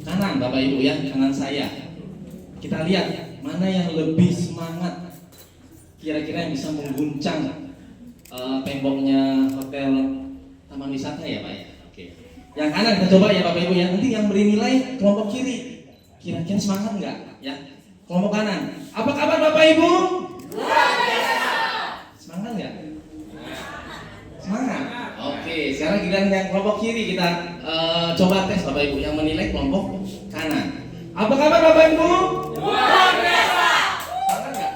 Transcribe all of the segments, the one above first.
kanan Bapak Ibu ya, kanan saya. Kita lihat mana yang lebih semangat, kira-kira yang bisa mengguncang temboknya hotel Taman Wisata ya Pak ya. Oke. Yang kanan kita coba ya Bapak Ibu ya. Nanti yang beri nilai kelompok kiri. Kira-kira semangat nggak ya? Kelompok kanan. Apa kabar Bapak Ibu? Luar biasa. Semangat nggak? Semangat. Oke. Sekarang giliran yang kelompok kiri kita coba tes Bapak Ibu yang menilai kelompok kanan. Apa kabar Bapak Ibu? Luar biasa. Semangat nggak?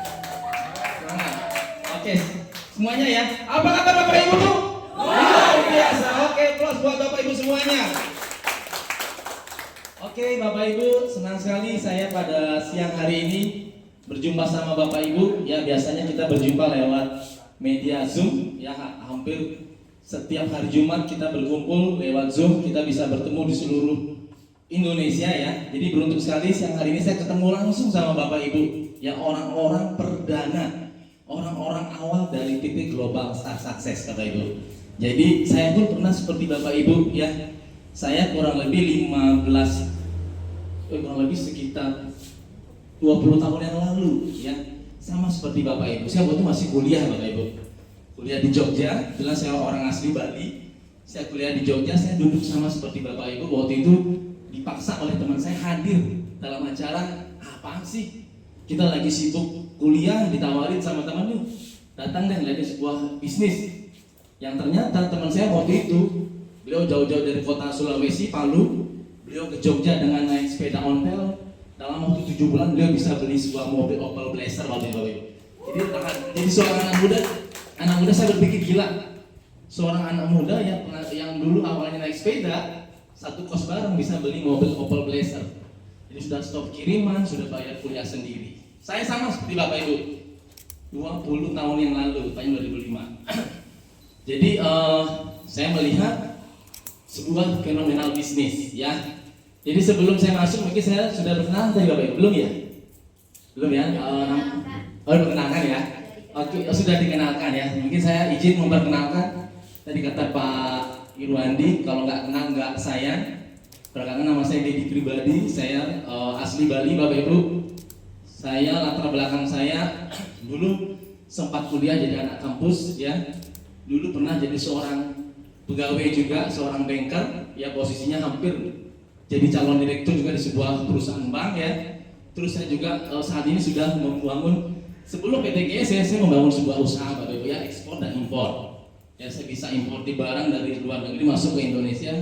Semangat. Oke. Semuanya ya. Apa kabar Bapak Ibu? Luar biasa. Oke, plus buat Bapak Ibu semuanya. Oke, Bapak Ibu, senang sekali saya pada siang hari ini berjumpa sama Bapak Ibu. Ya, biasanya kita berjumpa lewat media Zoom. Ya, hampir setiap hari Jumat kita berkumpul lewat Zoom. Kita bisa bertemu di seluruh Indonesia ya. Jadi beruntung sekali siang hari ini saya ketemu langsung sama Bapak Ibu. Ya, orang-orang perdana, orang-orang awal dari titik Global Star Success Bapak Ibu. Jadi saya pun pernah seperti Bapak Ibu ya. Saya kurang lebih sekitar 20 tahun yang lalu ya, sama seperti Bapak Ibu. Saya waktu masih kuliah Bapak Ibu. Kuliah di Jogja, jelas saya orang asli Bali. Saya kuliah di Jogja, saya duduk sama seperti Bapak Ibu. Waktu itu dipaksa oleh teman saya hadir dalam acara apaan sih? Kita lagi sibuk kuliah, ditawarin sama teman yuk datang deh lihat sebuah bisnis. Yang ternyata teman saya waktu itu beliau jauh-jauh dari kota Sulawesi, Palu, beliau ke Jogja dengan naik sepeda ontel. Dalam waktu 7 bulan beliau bisa beli sebuah mobil Opel Blazer waktu itu. Jadi seorang anak muda saya berpikir gila. Seorang anak muda yang dulu awalnya naik sepeda, satu kos bareng bisa beli mobil Opel Blazer. Jadi sudah stop kiriman, sudah bayar kuliah sendiri. Saya sama seperti Bapak Ibu. 20 tahun yang lalu, tahun 2005. Jadi saya melihat sebuah fenomenal bisnis ya. Jadi sebelum saya masuk mungkin saya sudah berkenalan tadi Bapak Ibu, belum ya? Belum ya? Perkenalkan ya. Oke, sudah dikenalkan ya. Mungkin saya izin memperkenalkan. Tadi kata Pak Irwandi, kalau nggak kenal nggak sayang. Perkenalkan, nama saya Dedi Pribadi. Saya asli Bali Bapak Ibu. Saya latar belakang saya dulu sempat kuliah jadi anak kampus ya. Dulu pernah jadi seorang pegawai juga, seorang banker ya, posisinya hampir jadi calon direktur juga di sebuah perusahaan bank ya. Terus saya juga saat ini sudah membangun, sebelum PTGS saya membangun sebuah usaha Bapak Ibu ya, ekspor dan impor. Ya, saya bisa impor di barang dari luar negeri masuk ke Indonesia.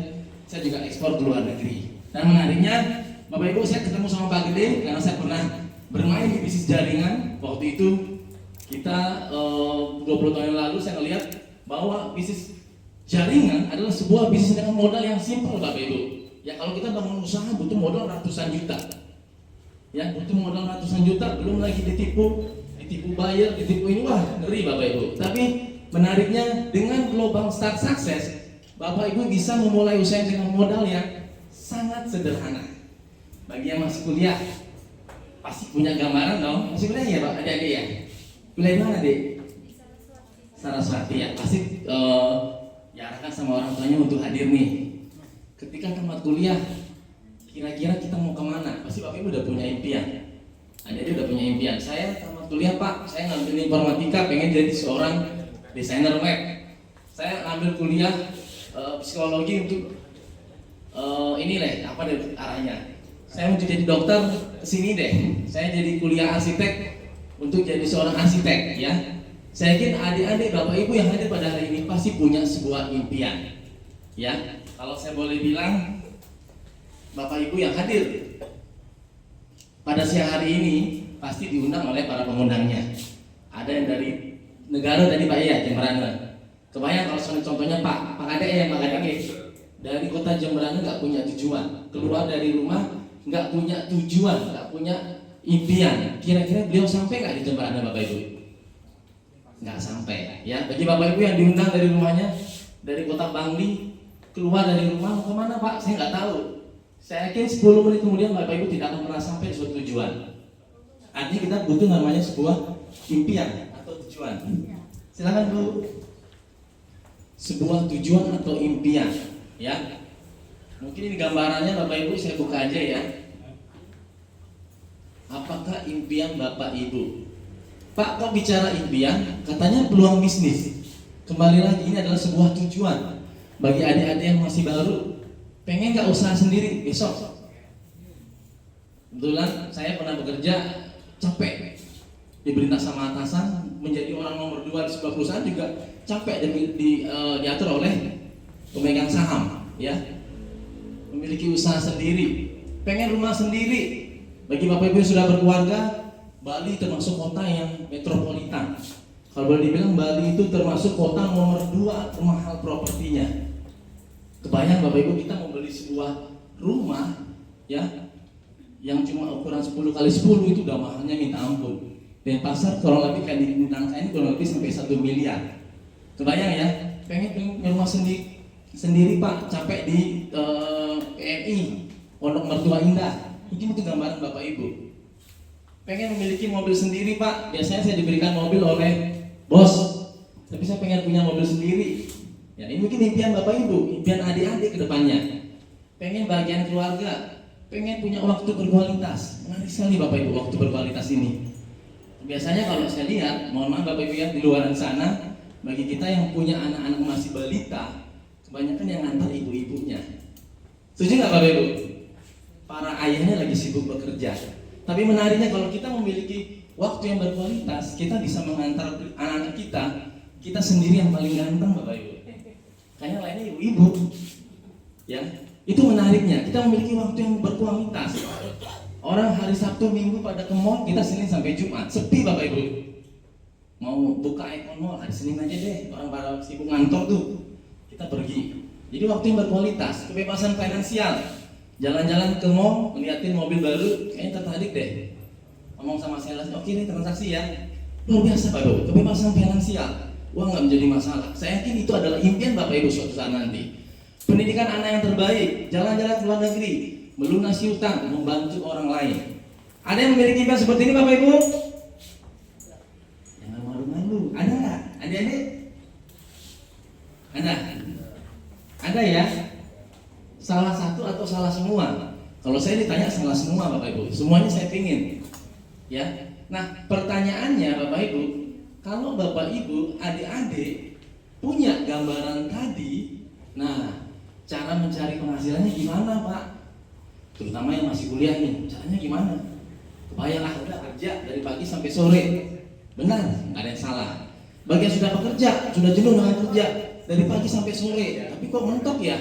Saya juga ekspor ke luar negeri. Dan menariknya Bapak Ibu, saya ketemu sama Pak Gede karena saya pernah bermain di bisnis jaringan. Waktu itu kita 20 tahun yang lalu saya melihat bahwa bisnis jaringan adalah sebuah bisnis dengan modal yang simpel Bapak Ibu. Ya, kalau kita bangun usaha butuh modal ratusan juta. Ya, butuh modal ratusan juta, belum lagi ditipu buyer, ditipu ini, wah ngeri Bapak Ibu. Tapi menariknya dengan Global Star Success, Bapak Ibu bisa memulai usaha dengan modal yang sangat sederhana. Bagi yang masih kuliah, pasti punya gambaran dong. Masih kuliah ya Pak, adik-adik ya? Kuliah di mana Dek? Saraswati ya. Pasti diarahkan sama orang tuanya untuk hadir nih. Ketika tamat kuliah, kira-kira kita mau kemana? Pasti Bapak Ibu udah punya impian. Adik-adik udah punya impian. Saya tamat kuliah Pak, saya ngambil informatika, pengen jadi seorang desainer web. Saya ngambil kuliah psikologi untuk apa deh arahnya. Saya mau jadi dokter, kesini deh. Saya jadi kuliah arsitek untuk jadi seorang arsitek ya. Saya yakin adik-adik Bapak Ibu yang hadir pada hari ini pasti punya sebuah impian. Ya, kalau saya boleh bilang, Bapak Ibu yang hadir pada siang hari ini pasti diundang oleh para pengundangnya. Ada yang dari negara tadi Pak ya, Jemberana. Kebayang kalau contohnya Pak Kadek ya, Pak Kadek dari kota Jemberana nggak punya tujuan, keluar dari rumah nggak punya tujuan, nggak punya impian. Kira-kira beliau sampai nggak di Jemberana Bapak Ibu? Nggak sampai ya. Bagi Bapak Ibu yang diundang dari rumahnya, dari kota Bangli, keluar dari rumah mau kemana Pak? Saya nggak tahu. Saya yakin 10 menit kemudian Bapak Ibu tidak akan pernah sampai di suatu tujuan. Artinya kita butuh namanya sebuah impian atau tujuan. Silakan Bu. Sebuah tujuan atau impian, ya. Mungkin ini gambarannya Bapak Ibu, saya buka aja ya. Apakah impian Bapak Ibu? Pak, kok bicara impian? Katanya peluang bisnis. Kembali lagi, ini adalah sebuah tujuan bagi adik-adik yang masih baru. Pengen gak usaha sendiri besok? Kebetulan saya pernah bekerja capek, diperintah sama atasan menjadi orang nomor 2 di sebuah perusahaan, juga capek diatur oleh pemegang saham, ya. Memiliki usaha sendiri, pengen rumah sendiri. Bagi Bapak Ibu yang sudah berkeluarga, Bali termasuk kota yang metropolitan. Kalau boleh dibilang Bali itu termasuk kota nomor 2 termahal propertinya. Kebayang Bapak Ibu, kita mau beli sebuah rumah ya yang cuma ukuran 10 kali 10 itu udah mahalnya minta ampun. Dan pasar kalau lebih kayak di Bintang ini kurang lebih sampai 1 miliar. Kebayang ya, pengen punya rumah sendiri Pak, capek di PMI, Pondok Mertua Indah. Mungkin itu gambaran Bapak Ibu. Pengen memiliki mobil sendiri Pak, biasanya saya diberikan mobil oleh bos, tapi saya pengen punya mobil sendiri. Ya, ini mungkin impian Bapak Ibu, impian adik-adik ke depannya. Pengen bagian keluarga, pengen punya waktu berkualitas. Menarik sekali Bapak Ibu waktu berkualitas ini. Biasanya kalau saya lihat, mohon maaf Bapak Ibu ya, di luar sana, bagi kita yang punya anak-anak masih balita, kebanyakan yang ngantar ibu-ibunya. Setuju nggak Bapak Ibu? Para ayahnya lagi sibuk bekerja. Tapi menariknya kalau kita memiliki waktu yang berkualitas, kita bisa mengantar anak-anak kita sendiri yang paling ganteng Bapak Ibu. Kayaknya lainnya ibu-ibu. Ya, itu menariknya. Kita memiliki waktu yang berkualitas. Orang hari Sabtu Minggu pada ke mall, kita Senin sampai Jumat sepi Bapak Ibu. Mau buka Icon Mall hari Senin aja deh. Orang pada sibuk ngantor tuh, kita pergi. Jadi waktu yang berkualitas, kebebasan finansial. Jalan-jalan ke mall, ngeliatin mobil baru, kayaknya tertarik deh. Ngomong sama sales, oke nih transaksi ya. Luar biasa Bapak Ibu, kebebasan finansial. Uang nggak menjadi masalah. Saya yakin itu adalah impian Bapak Ibu suatu saat nanti. Pendidikan anak yang terbaik, jalan-jalan ke luar negeri, melunasi utang, membantu orang lain. Ada yang memiliki impian seperti ini Bapak Ibu? Jangan malu-malu. Ada nggak? Adik-adik? Ada? Ada ya? Salah satu atau salah semua? Kalau saya ditanya salah semua Bapak Ibu, semuanya saya pingin. Ya. Nah, pertanyaannya Bapak Ibu, kalau Bapak Ibu, adik-adik punya gambaran tadi, nah, cara mencari penghasilannya gimana Pak? Terutama yang masih kuliah nih, caranya gimana? Kebayanglah udah kerja dari pagi sampai sore. Benar, nggak ada yang salah. Bagi yang sudah bekerja, sudah jenuh dengan kerja dari pagi sampai sore, tapi kok mentok ya?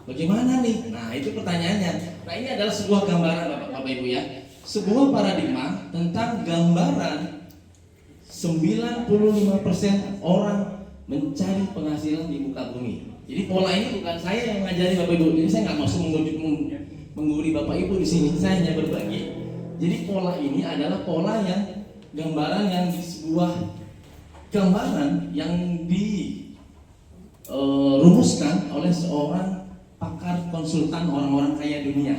Bagaimana nih? Nah, itu pertanyaannya. Nah, ini adalah sebuah gambaran Bapak Ibu ya. Sebuah paradigma tentang gambaran 95% orang mencari penghasilan di muka bumi. Jadi pola ini bukan saya yang ngajari Bapak Ibu. Jadi saya nggak maksud mengguri Bapak Ibu di sini. Saya hanya berbagi. Jadi pola ini adalah pola yang gambaran yang di sebuah gambaran yang dirumuskan oleh seorang pakar konsultan orang-orang kaya dunia.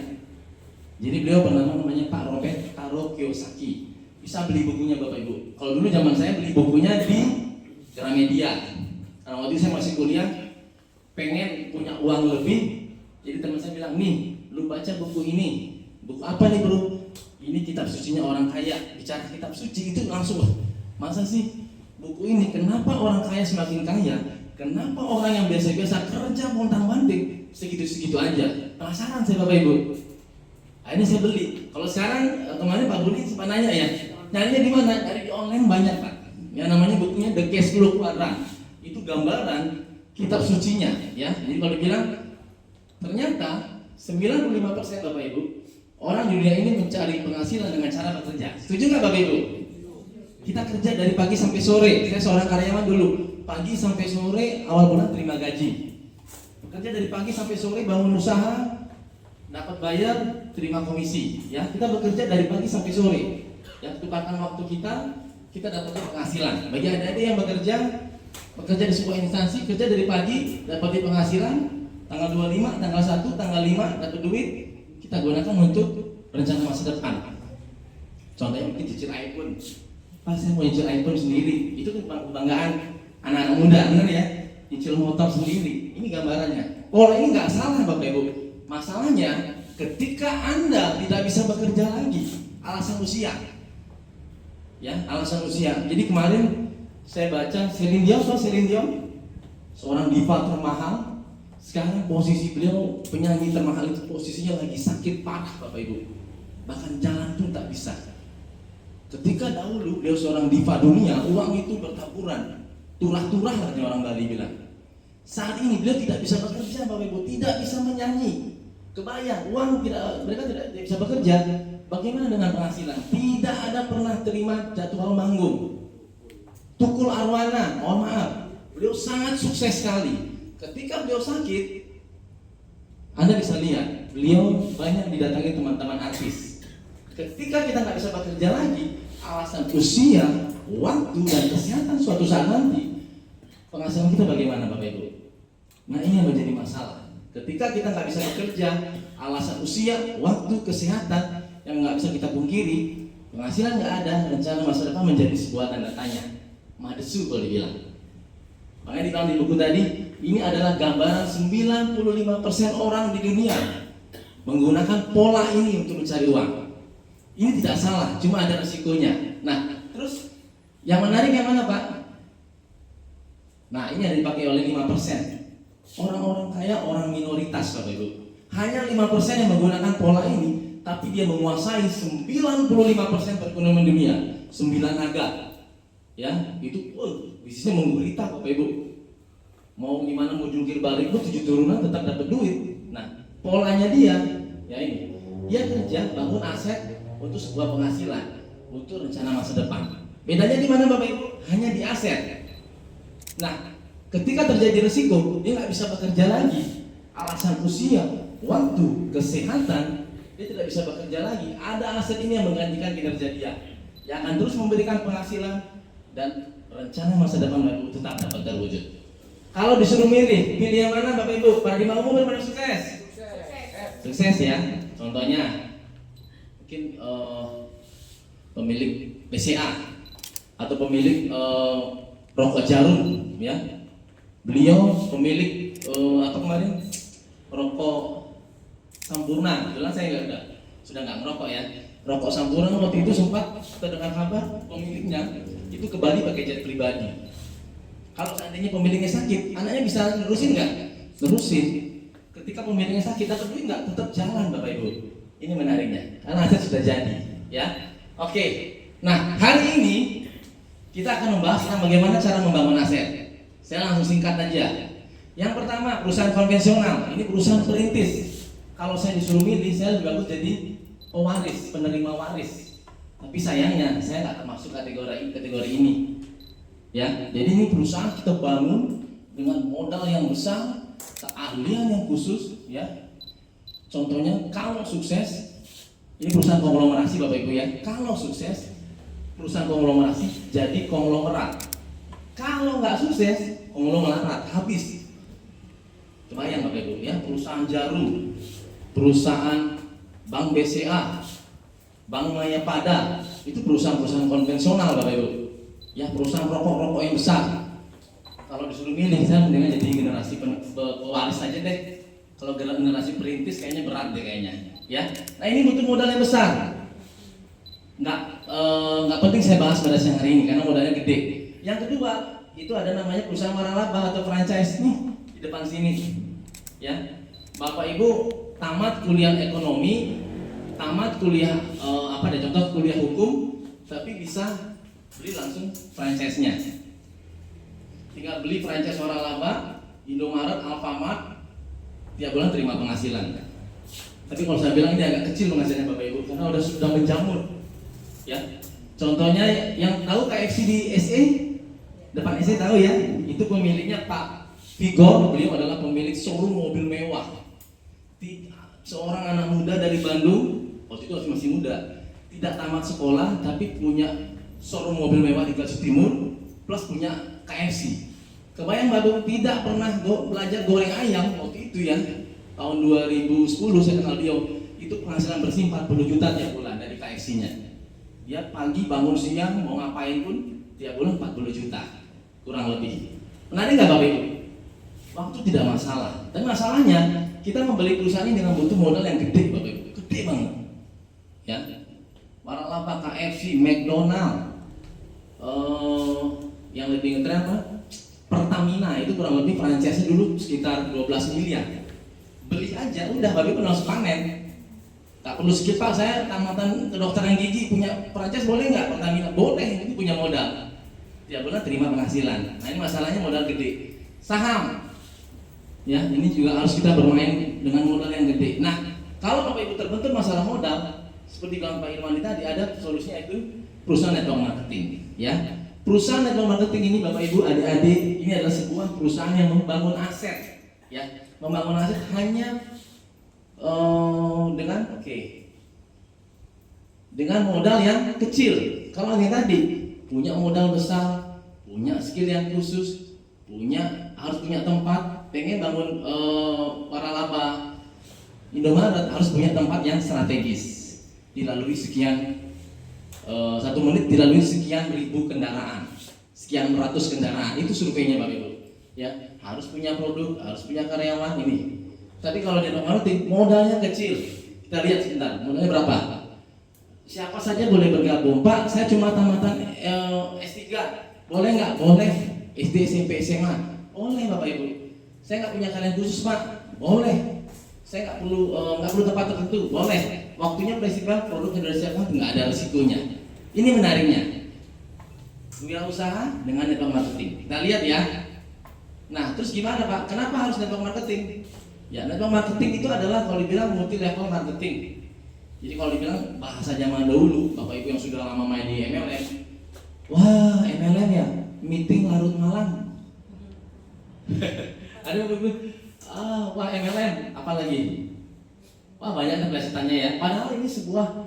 Jadi beliau bernama namanya Pak Robert Taro Kiyosaki. Bisa beli bukunya Bapak Ibu. Kalau dulu zaman saya beli bukunya di Gramedia. Karena waktu itu saya masih kuliah, pengen punya uang lebih. Jadi teman saya bilang, nih, lu baca buku ini. Buku apa nih bro? Ini kitab sucinya orang kaya. Bicara kitab suci itu langsung, masa sih buku ini? Kenapa orang kaya semakin kaya? Kenapa orang yang biasa-biasa kerja montang-manting segitu-segitu aja? Penasaran saya Bapak Ibu. Akhirnya saya beli. Kalau sekarang kemarin Pak Budi sempat nanya ya, nyarinya di mana? Cari di online banyak Pak. Yang namanya bukunya The Cash Flow Quadrant. Itu gambaran kitab sucinya ya. Jadi kalau dibilang ternyata 95% Bapak Ibu orang di dunia ini mencari penghasilan dengan cara bekerja. Setuju nggak Bapak Ibu? Kita kerja dari pagi sampai sore. Saya seorang karyawan dulu. Pagi sampai sore, awal bulan terima gaji. Bekerja dari pagi sampai sore, bangun usaha, dapat bayar, terima komisi. Ya, kita bekerja dari pagi sampai sore. Ya, tukarkan waktu kita dapat penghasilan. Bagi adik-adik yang bekerja di sebuah instansi, kerja dari pagi, dapat penghasilan, tanggal 25, tanggal 1, tanggal 5 dapat duit, kita gunakan untuk rencana masa depan. Contohnya mungkin cicil iPhone. Pas saya mau cicil iPhone sendiri, itu kan kebanggaan anak-anak muda, benar ya? Cicil motor sendiri. Ini gambarannya. Pola ini nggak salah Bapak Ibu. Masalahnya ketika Anda tidak bisa bekerja lagi, alasan usia. Ya, alasan usia. Jadi kemarin saya baca Celine Dion, seorang diva termahal. Sekarang posisi beliau penyanyi termahal itu posisinya lagi sakit parah, Bapak Ibu. Bahkan jalan pun tak bisa. Ketika dahulu beliau seorang diva dunia, uang itu bertaburan, turah-turah lah orang Bali bilang. Saat ini beliau tidak bisa bekerja, Bapak Ibu, tidak bisa menyanyi. Kebayang, mereka tidak bisa bekerja. Bagaimana dengan penghasilan? Tidak ada pernah terima jadwal manggung. Tukul Arwana, mohon maaf, beliau sangat sukses sekali. Ketika beliau sakit, Anda bisa lihat, beliau banyak didatangi teman-teman artis. Ketika kita nggak bisa bekerja lagi, alasan usia, waktu, dan kesehatan suatu saat nanti, penghasilan kita bagaimana, Bapak Ibu? Nah, ini yang menjadi masalah. Ketika kita nggak bisa bekerja, alasan usia, waktu, kesehatan yang nggak bisa kita pungkiri, penghasilan nggak ada, rencana masa depan menjadi sebuah tanda tanya, madesu kalau dibilang. Makanya di dalam di buku tadi, ini adalah gambaran 95% orang di dunia menggunakan pola ini untuk mencari uang. Ini tidak salah, cuma ada resikonya. Nah, terus yang menarik yang mana, Pak? Nah, ini yang dipakai oleh 5%. Orang-orang kaya, orang minoritas, Bapak Ibu. Hanya 5% yang menggunakan pola ini, tapi dia menguasai 95% perekonomian dunia. 9 naga. Ya, itu bisnisnya menggurita, Bapak Ibu. Mau gimana, mau jungkir balik, 7 turunan tetap dapat duit. Nah, polanya dia, ya ini. Dia kerja, bangun aset untuk sebuah penghasilan, untuk rencana masa depan. Bedanya di mana, Bapak Ibu? Hanya di aset. Nah, ketika terjadi risiko, dia nggak bisa bekerja lagi. Alasan usia, waktu, kesehatan, dia tidak bisa bekerja lagi. Ada aset ini yang menggantikan kinerja dia, yang akan terus memberikan penghasilan dan rencana masa depan Bapak Ibu tetap dapat terwujud. Kalau disuruh pilih yang mana, Bapak Ibu? Paradigma umum daripada sukses? Sukses ya. Contohnya, mungkin pemilik BCA atau pemilik rokok Jarum, ya. Beliau pemilik kemarin rokok Sampurna. Jelas saya sudah nggak merokok ya. Rokok Sampurna waktu itu sempat terdengar kabar pemiliknya itu ke Bali pakai jet pribadi. Kalau seandainya pemiliknya sakit, anaknya bisa nerusin nggak? Nerusin. Ketika pemiliknya sakit, dapat duit nggak? Tetap jalan, Bapak Ibu. Ini menariknya, karena aset sudah jadi, ya. Oke. Nah, hari ini kita akan membahas tentang bagaimana cara membangun aset. Saya langsung singkat aja. Yang pertama, perusahaan konvensional. Ini perusahaan perintis. Kalau saya disuruh milih, saya lebih bagus jadi pewaris, penerima waris. Tapi sayangnya, saya nggak termasuk kategori ini. Ya, jadi ini perusahaan kita bangun dengan modal yang besar, keahlian yang khusus, ya. Contohnya, kalau sukses, ini perusahaan konglomerasi, Bapak Ibu ya. Kalau sukses, perusahaan konglomerasi jadi konglomerat. Kalau nggak sukses, konglomerat habis. Kebayang, Bapak Ibu ya, perusahaan Jarum, perusahaan Bank BCA, Bank Mayapada, itu perusahaan-perusahaan konvensional, Bapak Ibu. Ya, perusahaan rokok-rokok yang besar. Kalau disuruh milih, saya mendingan jadi generasi pewaris aja deh. Kalau generasi perintis kayaknya berat deh kayaknya. Ya, nah ini butuh modal yang besar. Nggak penting saya bahas pada siang hari ini karena modalnya gede. Yang kedua, itu ada namanya perusahaan waralaba atau franchise nih di depan sini. Ya, Bapak Ibu tamat kuliah ekonomi, tamat kuliah contoh kuliah hukum, tapi bisa beli langsung franchise-nya. Tinggal beli franchise waralaba, Indomaret, Alfamart, tiap bulan terima penghasilan. Tapi kalau saya bilang ini agak kecil penghasilannya, Bapak Ibu, karena sudah menjamur. Ya, contohnya yang tahu KFC di SE, depan SE tahu ya, itu pemiliknya Pak Vigor, beliau adalah pemilik showroom mobil mewah. Seorang anak muda dari Bandung, waktu itu masih muda, tidak tamat sekolah, tapi punya showroom mobil mewah di Glasgow Timur, plus punya KFC. Kebayang Bapak tidak pernah belajar goreng ayam waktu itu ya, tahun 2010 saya kenal dia, itu penghasilan bersih 40 juta tiap bulan dari KFC-nya. Dia pagi bangun siang mau ngapain pun tiap bulan 40 juta kurang lebih. Menarik nggak Bapak Ibu? Waktu tidak masalah, tapi masalahnya kita membeli perusahaan ini dengan butuh modal yang gede, Bapak Ibu, gede banget. Ya, waralaba, KFC, McDonald, yang lebih ngetren apa? Pertamina itu kurang lebih franchise dulu sekitar 12 miliar. Beli aja, udah Bapak Ibu langsung panen. Tak perlu skip, Pak, saya tamatan kedokteran gigi punya franchise, boleh nggak Pertamina? Boleh, itu punya modal. Tiap bulan terima penghasilan. Nah, ini masalahnya modal gede. Saham, ya ini juga harus kita bermain dengan modal yang gede. Nah, kalau Bapak Ibu terbentur masalah modal, seperti bilang Pak Irwandi tadi, ada solusinya, itu perusahaan network marketing. Ya, perusahaan network marketing ini Bapak Ibu, adik-adik, ini adalah sebuah perusahaan yang membangun aset. Ya, membangun aset hanya dengan modal yang kecil. Kalau yang tadi punya modal besar, punya skill yang khusus, harus punya tempat, pengen bangun waralaba Indomaret, harus punya tempat yang strategis, dilalui sekian 1 menit dilalui sekian ribu kendaraan, sekian ratus kendaraan, itu surveinya Bapak Ibu. Ya, harus punya produk, harus punya karyawan ini. Tapi kalau di marketing modalnya kecil, kita lihat sebentar, modalnya berapa? Siapa saja boleh bergabung. Pak, saya cuma tamatan S3, boleh nggak? Boleh. SD, SMP, SMA, boleh Bapak Ibu. Saya nggak punya kalian khusus, Pak, boleh. Saya nggak perlu tempat tertentu, boleh. Waktunya fleksibel, produknya dari siapa, nggak ada risikonya. Ini menariknya. Wirausaha dengan network marketing. Kita lihat ya. Nah, terus gimana Pak? Kenapa harus network marketing? Ya, network marketing itu adalah kalau dibilang multi level marketing. Jadi kalau dibilang bahasa zaman dahulu, Bapak Ibu yang sudah lama main di MLM, wah MLM ya, meeting larut malam. Ada Bapak Ibu, wah MLM, apalagi? Wah banyak plesetannya ya. Padahal ini sebuah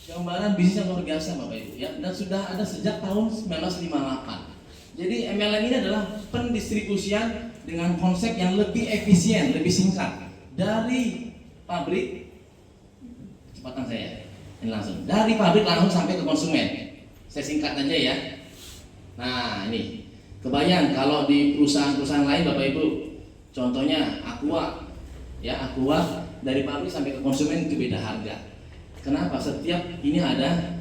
gambaran bisnis yang luar biasa Bapak Ibu ya, dan sudah ada sejak tahun 1958. Jadi MLM ini adalah pendistribusian dengan konsep yang lebih efisien, lebih singkat, dari pabrik, kecepatan saya ini langsung dari pabrik langsung sampai ke konsumen. Saya singkat aja ya. Nah ini kebayang kalau di perusahaan-perusahaan lain Bapak Ibu, contohnya Aqua, ya Aqua dari pabrik sampai ke konsumen itu beda harga. Kenapa? Setiap ini ada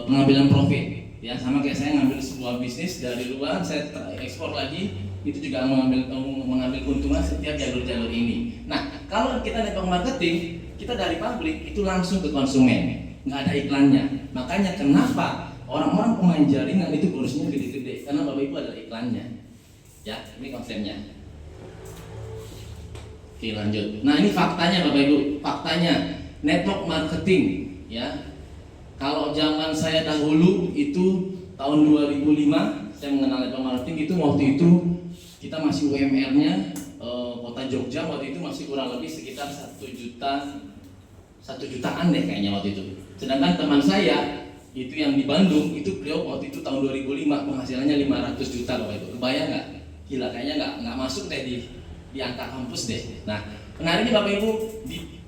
pengambilan profit. Ya sama kayak saya ngambil sebuah bisnis dari luar, saya ekspor lagi, itu juga mengambil keuntungan setiap jalur-jalur ini. Nah, kalau kita network marketing, kita dari pabrik itu langsung ke konsumen, nggak ada iklannya. Makanya kenapa orang-orang pemain jaringan itu bonusnya gede-gede, karena Bapak Ibu ada iklannya. Ya, ini konsepnya. Oke, lanjut. Nah, ini faktanya Bapak Ibu, faktanya network marketing, ya. Kalau zaman saya dahulu itu tahun 2005 saya mengenal network marketing, itu waktu itu kita masih UMR-nya kota Jogja waktu itu masih kurang lebih sekitar 1 jutaan deh kayaknya waktu itu. Sedangkan teman saya itu yang di Bandung itu beliau waktu itu tahun 2005 penghasilannya 500 juta Bapak Ibu. Kebayang nggak? Gila, kayaknya nggak masuk deh di angka kampus deh. Nah, menariknya Bapak Ibu, di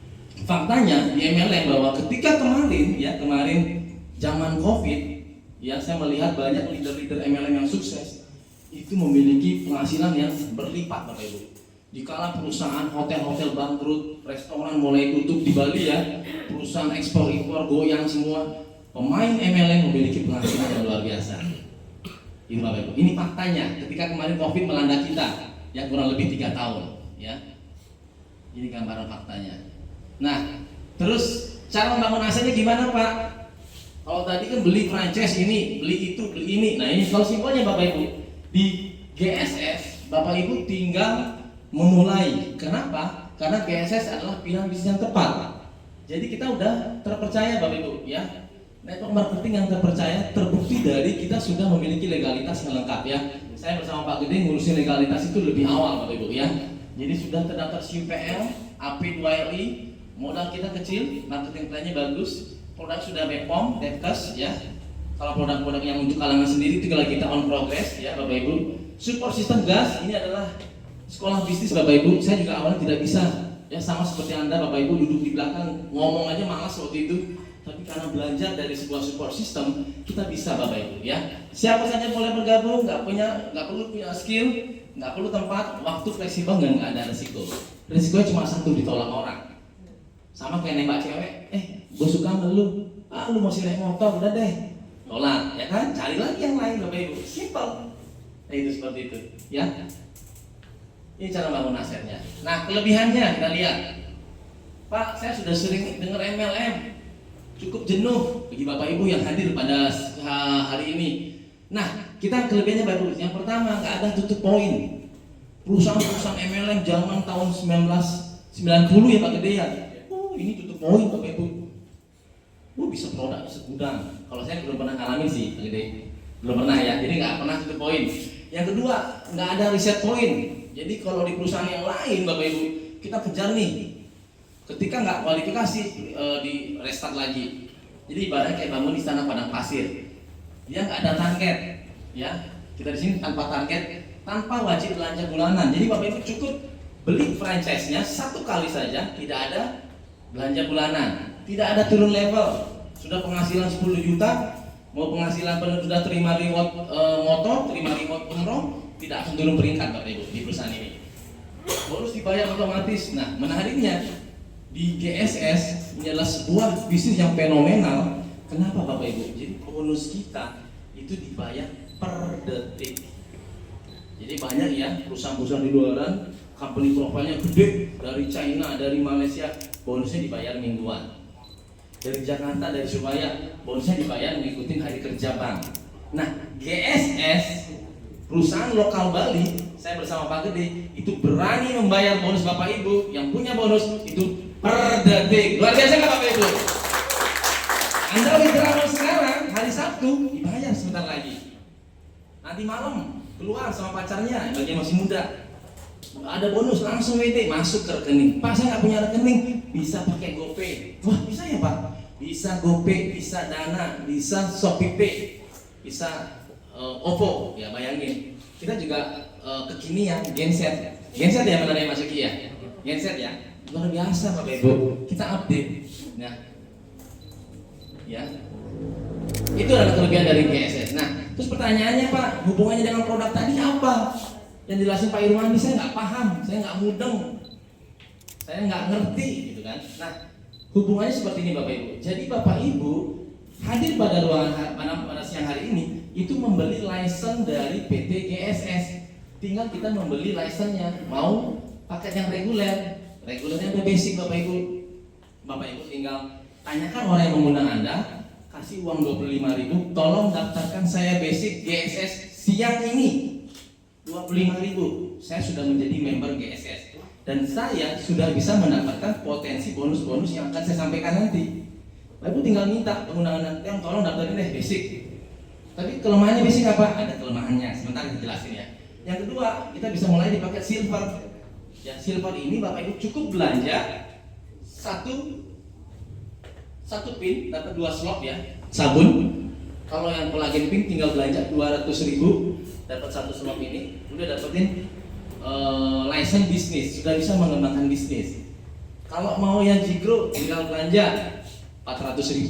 faktanya di MLM bahwa ketika kemarin zaman COVID, ya saya melihat banyak leader-leader MLM yang sukses itu memiliki penghasilan yang berlipat Bapak Ibu. Dikala perusahaan hotel-hotel bangkrut, restoran mulai tutup di Bali ya, perusahaan ekspor-impor goyang semua, pemain MLM memiliki penghasilan yang luar biasa. Ini Bapak Ibu, ini faktanya ketika kemarin COVID melanda kita, ya kurang lebih 3 tahun, ya. Ini gambaran faktanya. Nah, terus cara membangun asetnya gimana Pak? Kalau tadi kan beli franchise ini, beli itu, beli ini. Nah ini kalau simpelnya Bapak Ibu, di GSS Bapak Ibu tinggal memulai. Kenapa? Karena GSS adalah pilihan bisnis yang tepat. Jadi kita udah terpercaya Bapak Ibu ya. Network marketing yang terpercaya terbukti dari kita sudah memiliki legalitas yang lengkap ya. Saya bersama Pak Gede ngurusin legalitas itu lebih awal Bapak Ibu ya. Jadi sudah terdaftar SIMPL, AP2RI, modal kita kecil, marketing plan-nya bagus, produk sudah BPOM, Devkes ya. Kalau produk-produk yang untuk kalangan sendiri itu kalau kita on progress ya Bapak Ibu. Support system gas ini adalah sekolah bisnis Bapak Ibu. Saya juga awalnya tidak bisa ya, sama seperti Anda Bapak Ibu duduk di belakang ngomong aja malas waktu itu. Tapi karena belajar dari sebuah support system kita bisa Bapak Ibu ya. Siapa saja boleh bergabung, nggak perlu punya skill, nggak perlu tempat, waktu fleksibel dan nggak ada resiko. Risikonya cuma satu, ditolak orang. Sama kayak nembak cewek, gue suka sama lu, lu mau naik motor, udah deh, tolak, ya kan? Cari lagi yang lain, Bapak Ibu, simple. Nah, itu seperti itu, ya. Ini cara bangun asetnya. Nah, kelebihannya kita lihat. Pak, saya sudah sering dengar MLM, cukup jenuh bagi Bapak Ibu yang hadir pada hari ini. Nah, kita kelebihannya baru. Yang pertama, nggak ada tutup poin. Perusahaan-perusahaan MLM zaman tahun 1990 ya Pak Gede ya. Ini tutup poin Bapak Ibu. Bisa produk segudang. Kalau saya belum pernah ngalamin sih Pak Gede. Belum pernah ya, jadi nggak pernah tutup poin. Yang kedua, nggak ada riset poin. Jadi kalau di perusahaan yang lain Bapak Ibu, kita kejar nih. Ketika nggak kualifikasi, di restart lagi. Jadi ibaratnya kayak bangun istana padang pasir. Dia nggak ada target, ya. Kita di sini tanpa target, tanpa wajib belanja bulanan. Jadi Bapak Ibu cukup beli franchise-nya satu kali saja, tidak ada belanja bulanan, tidak ada turun level. Sudah penghasilan 10 juta, mau penghasilan sudah terima reward motor, terima reward umroh, tidak akan turun peringkat Bapak Ibu di perusahaan ini. Bonus dibayar otomatis. Nah, menariknya di GSS ini adalah sebuah bisnis yang fenomenal. Kenapa Bapak Ibu? Jadi bonus kita itu dibayar per detik. Jadi banyak ya perusahaan-perusahaan di luaran, company profilnya gede dari China, dari Malaysia, bonusnya dibayar mingguan. Dari Jakarta, dari Surabaya, bonusnya dibayar mengikuti hari kerja bank. Nah, GSS perusahaan lokal Bali, saya bersama Pak Gede itu berani membayar bonus Bapak Ibu yang punya bonus itu per detik. Luar biasa nggak Bapak Ibu? Anda withdrawal sekarang hari Sabtu dibayar sebentar lagi. Nanti malam keluar sama pacarnya bagi yang masih muda, ada bonus langsung WD masuk ke rekening. Pak, saya nggak punya rekening, bisa pakai GoPay. Wah, bisa ya Pak? Bisa GoPay, bisa Dana, bisa ShopeePay, bisa OVO. Ya bayangin, kita juga kekinian genset ya benar ya Mas Yogi ya, genset ya, luar biasa Bapak Ibu. Kita update, nah, ya. Itu adalah kelebihan dari GSS. Nah, terus pertanyaannya Pak, hubungannya dengan produk tadi apa? Yang dijelasin Pak Irwandi saya nggak paham, saya nggak mudeng, saya nggak ngerti, gitu kan? Nah, hubungannya seperti ini Bapak Ibu. Jadi Bapak Ibu hadir pada ruangan pada siang hari ini itu membeli license dari PT GSS. Tinggal kita membeli license-nya. Mau paket yang regulernya ada basic Bapak Ibu. Bapak Ibu tinggal tanyakan orang yang mengundang Anda, kasih uang 25.000, tolong daftarkan saya basic GSS siang ini. 25.000, saya sudah menjadi member GSS dan saya sudah bisa mendapatkan potensi bonus-bonus yang akan saya sampaikan nanti. Lalu tinggal minta pengundangan yang tolong daftarin deh basic. Tapi kelemahannya basic apa? Ada kelemahannya, sebentar kita jelasin ya. Yang kedua, kita bisa mulai di paket silver. Ya, silver ini Bapak Ibu cukup belanja satu pin dapat 2 slot ya, sabun. Kalau yang pelagin pin tinggal belanja 200.000 dapat 1 slot ini, udah dapetin license bisnis, sudah bisa mengembangkan bisnis. Kalau mau yang Jigro tinggal belanja 400.000.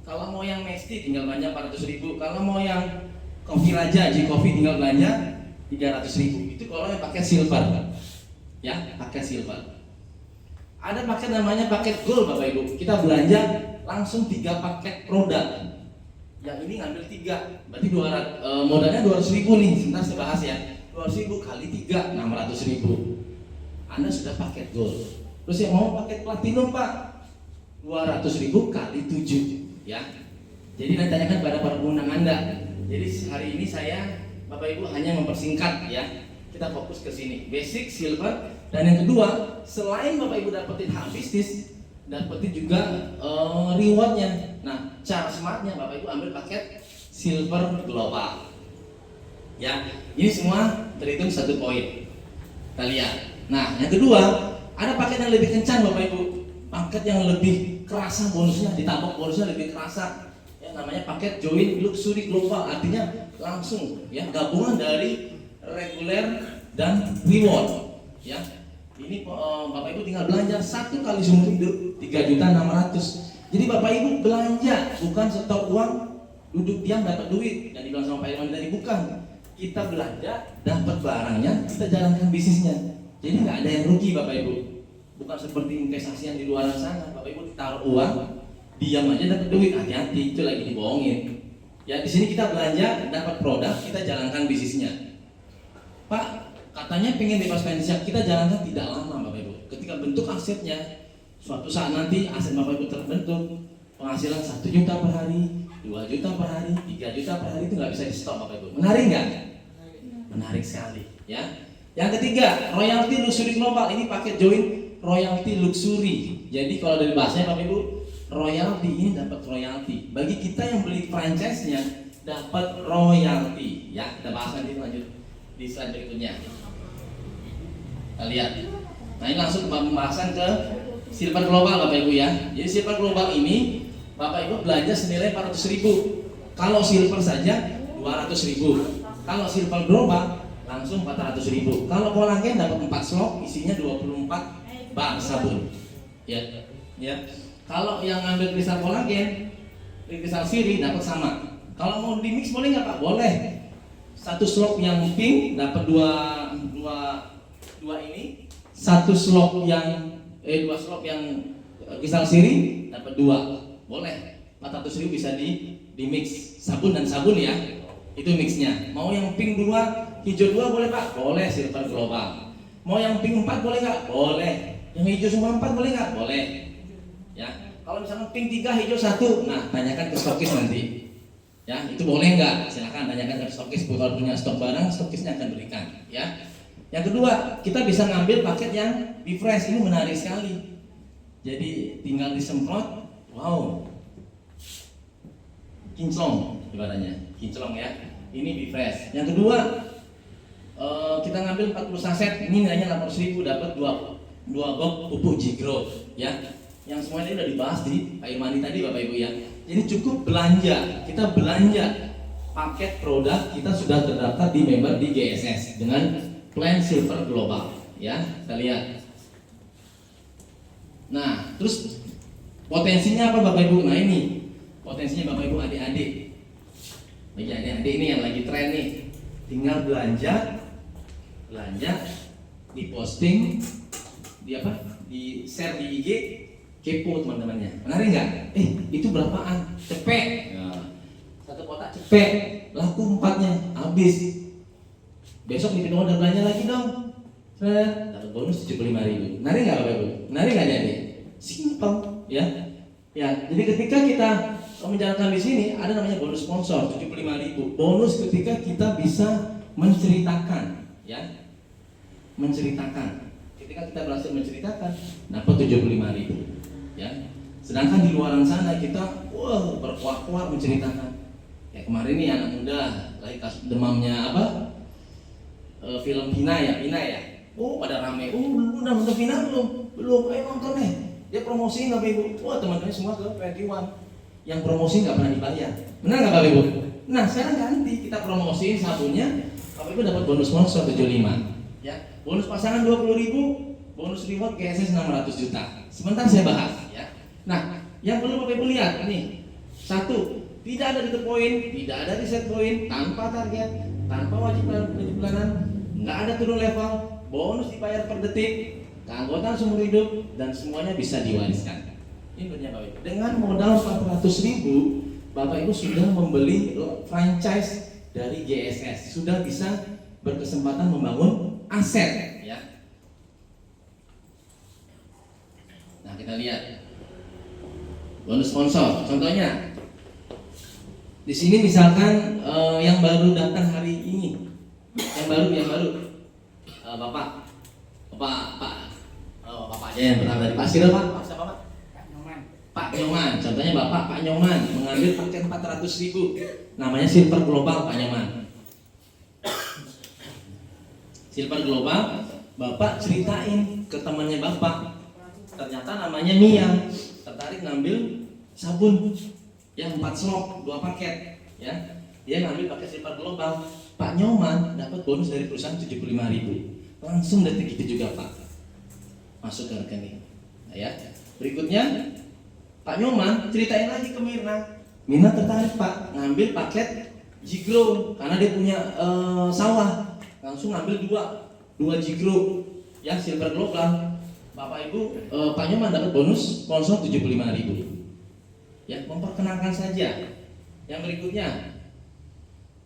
Kalau mau yang Mesti tinggal belanja 400.000. Kalau mau yang Kopi Raja, J-Coffee tinggal belanja 300.000. Itu kalau yang pakai silver, ya, pakai silver. Ada paket namanya paket gold Bapak Ibu. Kita belanja langsung 3 paket produk. Yang ini ngambil 3, berarti modalnya 200.000 nih. Sebentar saya bahas ya. 200.000 kali 3, 600.000. Anda sudah paket gold. Terus yang mau paket platinum Pak, 200.000 kali 7, ya. Jadi nanti tanyakan pada para pengunjung Anda. Jadi hari ini saya Bapak Ibu hanya mempersingkat ya. Kita fokus ke sini, basic, silver, dan yang kedua, selain Bapak Ibu dapetin hak bisnis, dapetin juga rewardnya. Nah, cara smartnya Bapak Ibu ambil paket silver global. Ya, ini semua terhitung 1 poin. Kita lihat. Nah, yang kedua, ada paket yang lebih kencang Bapak Ibu. Paket yang lebih kerasa bonusnya, ditabok bonusnya lebih kerasa. Ya, namanya paket Join Luxury Global, artinya langsung ya gabungan dari reguler dan reward. Ya, ini Bapak Ibu tinggal belanja 1 kali seumur hidup 3.600.000. Jadi Bapak Ibu belanja bukan setor uang, duduk diam dapat duit. Dan dibilang sama Pak Irwan tadi bukan. Kita belanja, dapat barangnya, kita jalankan bisnisnya. Jadi nggak ada yang rugi Bapak Ibu. Bukan seperti investasi yang di luar sana. Bapak Ibu taruh uang, diam aja dapat duit, hati-hati, itu lagi dibohongin. Ya di sini kita belanja, dapat produk, kita jalankan bisnisnya. Pak, katanya pengen bebas pajak, kita jalankan tidak lama Bapak Ibu. Ketika bentuk asetnya, suatu saat nanti aset Bapak Ibu terbentuk, penghasilan 1 juta per hari, 2 juta per hari, 3 juta per hari, itu nggak bisa di stop Bapak Ibu. Menarik nggak? Menarik sekali. Ya. Yang ketiga, royalty luxury global. Ini paket join royalty luxury. Jadi kalau dari bahasanya Bapak Ibu, royalty ini dapat royalty. Bagi kita yang beli franchise-nya dapat royalty. Ya, kita bahas nanti lanjut di slide berikutnya. Kita lihat. Nah ini langsung ke pembahasan ke silver global Bapak Ibu ya. Jadi silver global ini Bapak Ibu belanja senilai 400.000. Kalau silver saja 200.000. Kalau silver global langsung 400.000. Kalau kolagen dapat 4 slot, isinya 24 bar sabun. Ya, ya. Kalau yang ngambil kristal kolagen, kristal siri dapat sama. Kalau mau di mix boleh nggak Pak? Boleh. 1 slot yang pink dapat dua ini. 1 slot yang 2 slot yang kristal siri dapat 2. Boleh. 400.000 bisa di mix sabun dan sabun ya. Itu mixnya. Mau yang pink 2, hijau 2 boleh Pak? Boleh, silver global. Mau yang pink 4 boleh nggak? Boleh. Yang hijau semua 4 boleh nggak? Boleh. Ya. Kalau misalnya pink 3, hijau 1, nah tanyakan ke stokis nanti. Ya, itu boleh nggak? Silakan tanyakan ke stokis. Kalau punya stok barang, stokisnya akan berikan. Ya. Yang kedua, kita bisa ngambil paket yang refresh. Ini menarik sekali. Jadi tinggal disemprot, wow, kinclong ibaratnya, kinclong ya. Ini refresh. Yang kedua, kita ngambil 40 saset. Ini nilainya 800.000, dapat 2 box pupuk Jigro ya. Yang semuanya ini udah dibahas di Pak Imani tadi Bapak Ibu ya. Jadi cukup belanja, kita belanja paket produk, kita sudah terdaftar di member di GSS dengan plan silver global ya. Kita lihat. Nah, terus potensinya apa Bapak Ibu? Nah ini potensinya Bapak Ibu adik-adik. Bagi adik-adik ini yang lagi tren nih, tinggal belanja, diposting, di share di IG, kepo teman-temannya. Menarik nggak? Itu berapaan? Cepet. Nah, 1 kotak cepet, laku 4-nya, habis. Besok bikin order belanja lagi dong. Dapat bonus 75.000. Menarik nggak Bapak Ibu? Menarik nggak jadi? Simpel, ya. Ya, jadi ketika kita menjalankan di sini ada namanya bonus sponsor 75.000. Bonus ketika kita bisa menceritakan, ya. Menceritakan. Ketika kita berhasil menceritakan, dapat 75.000. Ya. Sedangkan di luaran sana kita berkuak-kuak menceritakan. Ya kemarin nih anak muda lagi kasus demamnya apa? Film Pina ya. Pada rame. Udah nonton Pina belum? Belum. Ayo nonton nih. Dia promosiin Bapak Ibu. Teman-teman semua ke 21. Yang promosi nggak pernah dibayar. Benar nggak Bapak Ibu? Nah sekarang ganti, kita promosiin sabunnya, Bapak Ibu dapat bonus sponsor 75. Ya, bonus pasangan 20.000, bonus reward GSS 600 juta. Sebentar saya bahas ya. Nah, yang perlu Bapak Ibu lihat nih. 1, tidak ada data poin, tidak ada reset poin, tanpa target, tanpa wajib bulanan, nggak ada turun level, bonus dibayar per detik, keanggotaan seumur hidup, dan semuanya bisa diwariskan. Ini benar Bapak Ibu. Dengan modal 400.000, Bapak Ibu sudah membeli franchise dari GSS, sudah bisa berkesempatan membangun aset ya. Nah kita lihat bonus sponsor. Contohnya di sini misalkan yang baru datang hari ini, yang baru Bapak aja yang pertama tadi Pak Sira Pak siapa Pak? Pak Nyoman. Contohnya Pak Nyoman mengambil paket 400.000, namanya silver global Pak Nyoman. Silver global, Bapak ceritain ke temannya Bapak, ternyata namanya Mia, tertarik ngambil sabun yang 4 slot 2 paket ya. Dia ngambil paket silver global. Pak Nyoman dapat bonus dari perusahaan 75.000. Langsung detik itu juga Pak masuk ke rekening. Nah, ya. Berikutnya Pak Nyoman ceritain lagi ke Mirna. Mirna tertarik Pak ngambil paket Jigro karena dia punya sawah. Langsung ngambil 2 Jigro ya silver global. Bapak Ibu, Pak Nyoman dapat bonus sponsor 75.000. Ya, memperkenalkan saja. Yang berikutnya,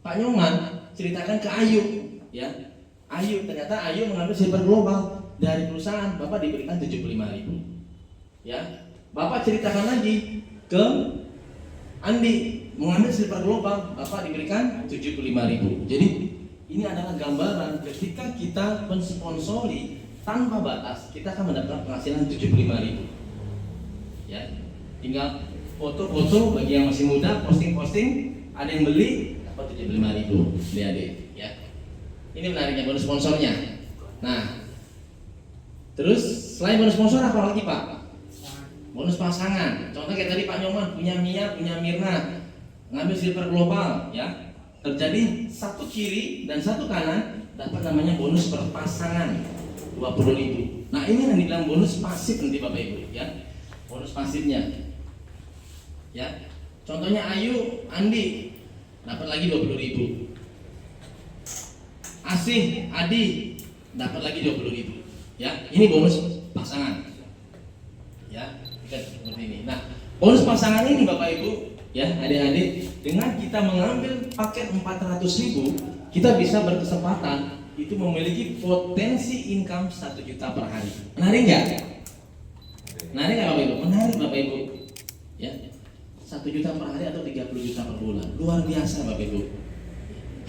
Pak Nyoman ceritakan ke Ayu, ya. Ayu, ternyata Ayu mengambil silver global dari perusahaan, Bapak diberikan 75.000. Ya. Bapak ceritakan lagi ke Andi, mengambil silver global, Bapak diberikan 75.000. Jadi ini adalah gambaran ketika kita mensponsori tanpa batas, kita akan mendapatkan penghasilan 75.000. Ya, tinggal foto-foto bagi yang masih muda, posting-posting, ada yang beli dapat 75.000. Lihat deh, ya. Ini menariknya bonus sponsornya. Nah, terus selain bonus sponsor apa lagi Pak? Bonus pasangan. Contoh kayak tadi Pak Nyoman punya Mia, punya Mirna, ngambil silver global, ya. Terjadi satu kiri dan satu kanan, dapat namanya bonus perpasangan 20.000. Nah, ini yang dibilang bonus pasif nanti Bapak Ibu, ya. Bonus pasifnya. Ya. Contohnya Ayu, Andi dapat lagi 20.000. Asih, Adi dapat lagi 20.000. Ya, ini bonus pasangan. Ya, seperti ini. Nah, bonus pasangan ini Bapak Ibu, ya, adik-adik, dengan kita mengambil paket 400.000, kita bisa berkesempatan itu memiliki potensi income 1 juta per hari. Menarik nggak? Menarik nggak Bapak Ibu? Menarik Bapak Ibu. Ya, 1 juta per hari atau 30 juta per bulan. Luar biasa Bapak Ibu.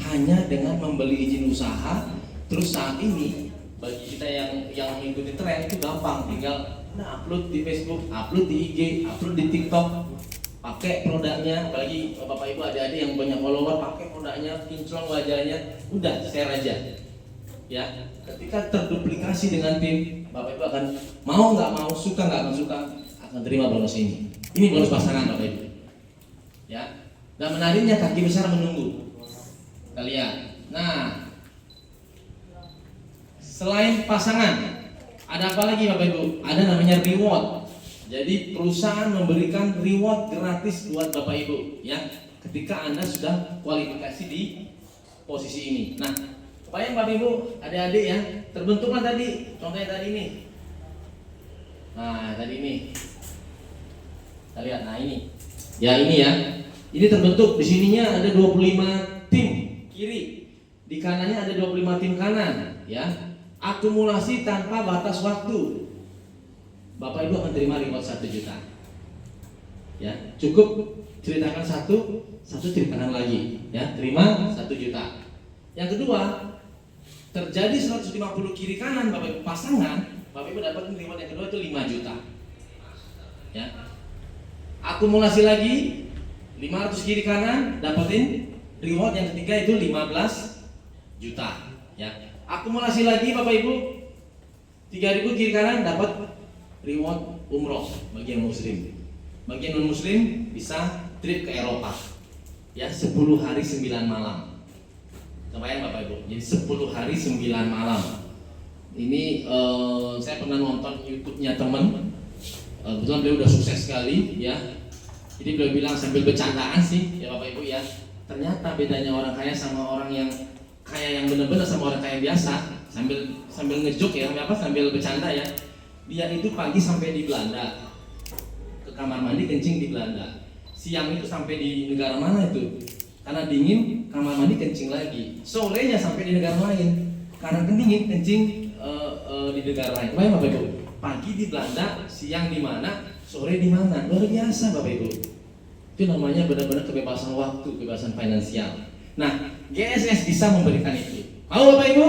Hanya dengan membeli izin usaha, terus saat ini bagi kita yang mengikuti tren itu gampang, tinggal upload di Facebook, upload di IG, upload di TikTok, pakai produknya. Apalagi Bapak Ibu adik-adik yang banyak follower, pakai produknya, kinclong wajahnya, udah share aja. Ya, ketika terduplikasi dengan tim, Bapak Ibu akan mau nggak mau, suka nggak akan suka, akan terima bonus ini. Ini bonus pasangan Bapak Ibu. Ya, dan menariknya kaki besar menunggu. Kita lihat. Nah, selain pasangan, ada apa lagi Bapak Ibu? Ada namanya reward. Jadi perusahaan memberikan reward gratis buat Bapak Ibu, ya, ketika Anda sudah kualifikasi di posisi ini. Nah, supaya Bapak Ibu, adik-adik ya, terbentuklah tadi, contohnya tadi ini. Nah, tadi ini. Kita lihat, nah ini. Ya ini ya. Ini terbentuk, di sininya ada 25 tim kiri. Di kanannya ada 25 tim kanan, ya. Akumulasi tanpa batas waktu. Bapak Ibu akan terima reward 1 juta. Ya, cukup ceritakan satu ceritakan lagi, ya, terima 1 juta. Yang kedua, terjadi 150 kiri kanan Bapak Ibu pasangan, Bapak Ibu dapat reward yang kedua itu 5 juta. Ya. Akumulasi lagi 500 kiri kanan, dapetin reward yang ketiga itu 15 juta, ya. Akumulasi lagi Bapak Ibu 3.000 kiri kanan, dapat reward umroh bagi yang muslim. Bagi yang non muslim bisa trip ke Eropa, ya, 10 hari 9 malam. Kebayang Bapak Ibu, jadi 10 hari 9 malam. Ini saya pernah nonton YouTube-nya teman, kebetulan beliau udah sukses sekali, ya. Jadi beliau bilang sambil bercandaan sih, ya Bapak Ibu ya, ternyata bedanya orang kaya sama orang yang kaya yang benar-benar sama orang kaya biasa, sambil ngejok ya, sambil bercanda ya. Dia itu pagi sampai di Belanda, ke kamar mandi kencing di Belanda. Siang itu sampai di negara mana itu, karena dingin kamar mandi kencing lagi. Sorenya sampai di negara lain, karena dingin kencing di negara lain. Baik Bapak Ibu, pagi di Belanda, siang di mana, sore di mana. Luar biasa Bapak Ibu. Itu namanya benar-benar kebebasan waktu, kebebasan finansial. Nah, GSS bisa memberikan itu. Mau Bapak Ibu?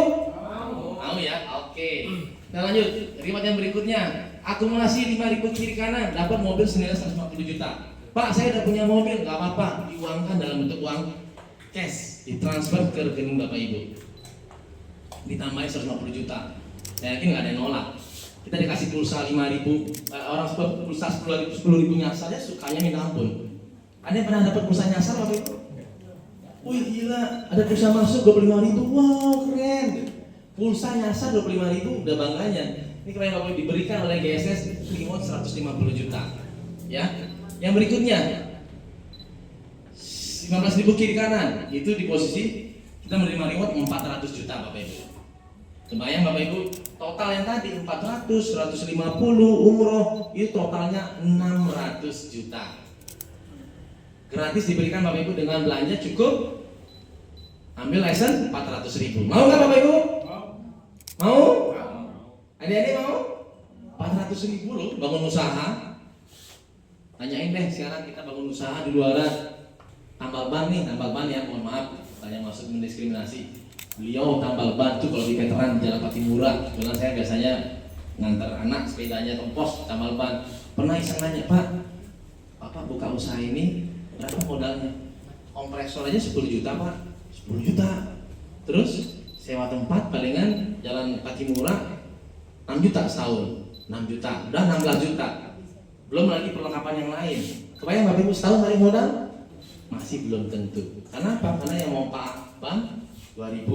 Mau ya? Oke. Nah lanjut, reward yang berikutnya, akumulasi 5.000 kiri kanan, dapat mobil senilai 150 juta. Pak, saya udah punya mobil, nggak apa-apa, diuangkan dalam bentuk uang cash, ditransfer ke rekening Bapak Ibu. Ditambahin 150 juta. Saya yakin nggak ada yang nolak. Kita dikasih pulsa 5.000, orang pulsa 10.000 nyasar, dia sukanya minta ampun. Ada yang pernah dapat pulsa nyasar Bapak Ibu? Wih gila, ada pulsa masuk 25.000, wow keren. Pulsa nyasar 25.000, udah bangganya. Ini kalian Bapak Ibu diberikan oleh GSS reward 150 juta. Ya. Yang berikutnya 15.000 kiri kanan, itu di posisi kita menerima reward 400 juta Bapak Ibu. Kebayang Bapak Ibu, total yang tadi 400, 150 umroh, itu totalnya 600 juta. Gratis diberikan Bapak Ibu dengan belanja cukup ambil license 400.000. Mau nggak Bapak Ibu? Mau? Adik-adik mau? 400.000 loh bangun usaha. Tanyain deh sekarang kita bangun usaha di luaran. Tambal ban nih, tambal ban ya, mohon maaf, saya maksud mendiskriminasi. Beliau tambal ban tuh kalau di veteran Jalan Patimura. Kebetulan saya biasanya ngantar anak sepedanya tempos tambal ban. Pernah iseng nanya, Pak, Bapak buka usaha ini berapa modalnya? Kompresor aja 10 juta Pak. 10 juta. Terus sewa tempat palingan Jalan Patimura 6 juta setahun. 6 juta, udah 16 juta. Belum lagi perlengkapan yang lain. Kebayang Bapak Ibu setahun balik modal? Masih belum tentu. Kenapa? Karena yang mau Pak Bang 2.000,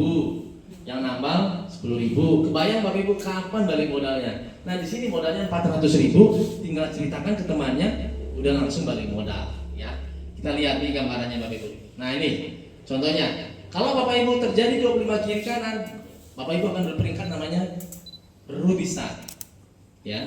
yang nambal 10.000. Kebayang Bapak Ibu kapan balik modalnya? Nah di sini modalnya 400.000, tinggal ceritakan ke temannya, udah langsung balik modal. Ya, kita lihat nih gambarannya Bapak Ibu. Nah ini contohnya, kalau Bapak Ibu terjadi 25 kiri kanan, Bapak Ibu akan berperingkat namanya Ruby Star. Ya,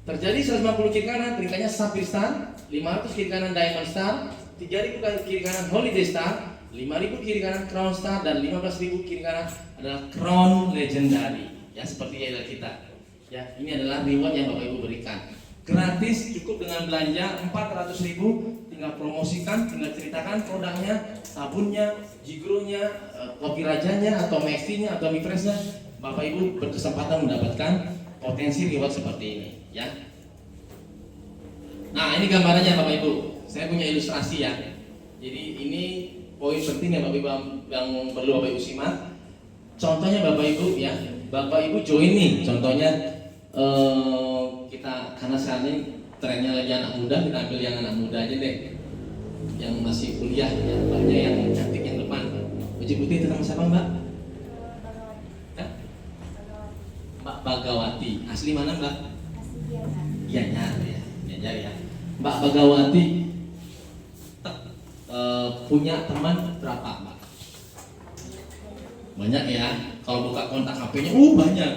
terjadi 150 kiri kanan, peringkatnya Sapphire Star, 500 kiri kanan Diamond Star, 3.000 kiri kanan Holiday Star, 5.000 kiri kanan Crown Star, dan 15.000 kiri kanan adalah Crown Legendary. Ya seperti yang kita. Ya ini adalah reward yang Bapak Ibu berikan. Gratis, cukup dengan belanja 400.000, tinggal promosikan, tinggal ceritakan produknya, sabunnya, jigronya, kopi rajanya, atau Mexinya, atau Mifresnya. Bapak Ibu berkesempatan mendapatkan potensi reward seperti ini. Ya. Nah ini gambarannya Bapak Ibu. Saya punya ilustrasi ya. Jadi ini poin penting yang Bapak Ibu yang perlu Bapak Ibu simak. Contohnya Bapak Ibu ya, Bapak Ibu join nih. Contohnya kita karena sekarang ini trennya lagi anak muda, kita ambil yang anak muda aja deh, yang masih kuliah ya, banyak yang cantik yang depan. Baju putih itu nama siapa Mbak? Mbak Bagawati. Asli mana Mbak? Asli Gianyar. Gianyar ya, Gianyar ya. Mbak Bagawati punya teman berapa Mbak? Banyak ya. Kalau buka kontak HP-nya, banyak.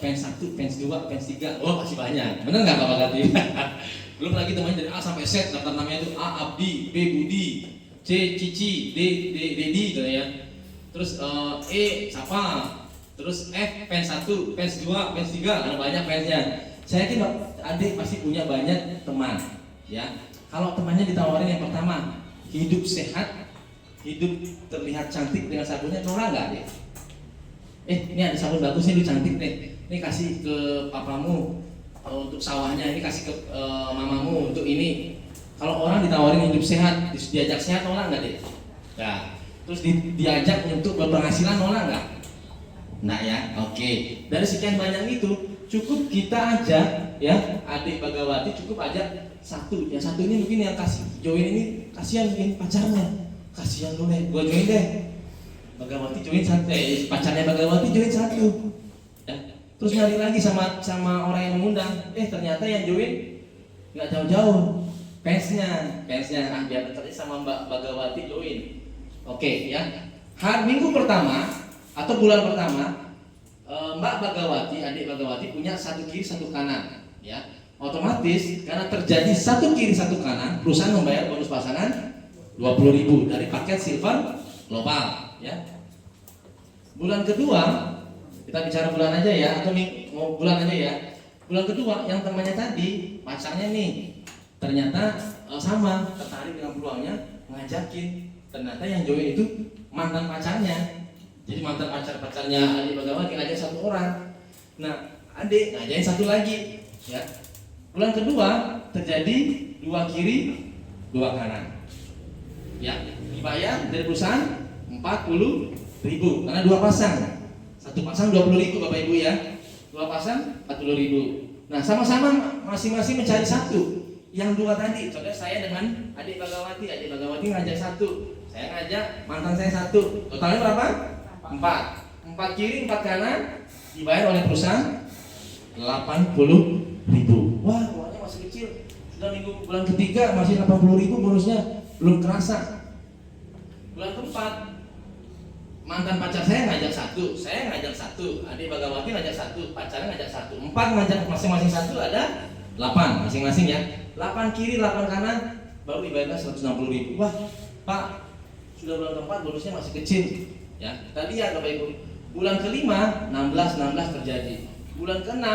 Fans 1, fans 2, fans 3, pasti banyak. Bener nggak Mbak Bagawati? Belum lagi temannya dari A sampai Z, daftar namanya itu A Abdi, B Budi, C Cici, D Dedi gitu ya. Terus E siapa? Terus F fans 1, fans 2, fans 3, ada banyak fansnya. Saya yakin adik pasti punya banyak teman, ya. Kalau temannya ditawarin yang pertama, hidup sehat, hidup terlihat cantik dengan sabunnya, nolak nggak deh? Ini ada sabun bagus nih, lu cantik deh. Ini kasih ke papamu untuk sawahnya, ini kasih ke mamamu untuk ini. Kalau orang ditawarin hidup sehat, diajak sehat, nolak nggak deh? Nah, terus diajak untuk berpenghasilan, nolak nggak? Nah ya, oke. Dari sekian banyak itu, cukup kita ajak ya, adik Bagawati cukup ajak satu. Yang satu ini mungkin yang kasih join ini kasihan mungkin pacarnya. Kasihan lu nih, gua join deh. Bagawati join satu, pacarnya Bagawati join satu. Ya. Terus nyari lagi sama orang yang mengundang. Ternyata yang join nggak jauh-jauh. Fansnya biar ternyata sama Mbak Bagawati join. Oke ya. Hari Minggu pertama atau bulan pertama, Mbak Bagawati, adik Bagawati punya satu kiri satu kanan, ya. Otomatis karena terjadi satu kiri satu kanan, perusahaan membayar bonus pasangan 20.000 dari paket silver global, ya. Bulan kedua, kita bicara bulan aja ya, atau mau bulan aja ya. Bulan kedua, yang temannya tadi pacarnya nih, ternyata sama tertarik dengan peluangnya, ngajakin. Ternyata yang join itu mantan pacarnya. Jadi mantan pacarnya adik Bagawati ngajak satu orang. Nah, adik ngajakin satu lagi, ya. Bulan kedua terjadi 2 kiri 2 kanan, ya. Dibayar dari perusahaan 40.000 karena 2 pasang. Satu pasang 20.000 Bapak Ibu ya. 2 pasang 40.000. Nah, sama-sama masing-masing mencari satu. Yang 2 tadi, contohnya saya dengan adik Bagawati ngajak satu. Saya ngajak mantan saya satu. Totalnya berapa? 4 kiri 4 kanan, dibayar oleh perusahaan 80.000. Wah, uangnya masih kecil. Sudah bulan ketiga masih 80.000 bonusnya, belum kerasa. Bulan keempat mantan pacar saya ngajak satu, saya ngajak satu, adik Bagawati ngajak satu, pacarnya ngajak satu, 4 ngajak masing-masing satu, ada 8 masing-masing ya. 8 kiri, 8 kanan, baru dibayarkan 160.000. Wah, Pak, sudah bulan keempat bonusnya masih kecil. Ya, kita lihat Bapak Ibu. Bulan kelima 16 terjadi. Bulan ke-6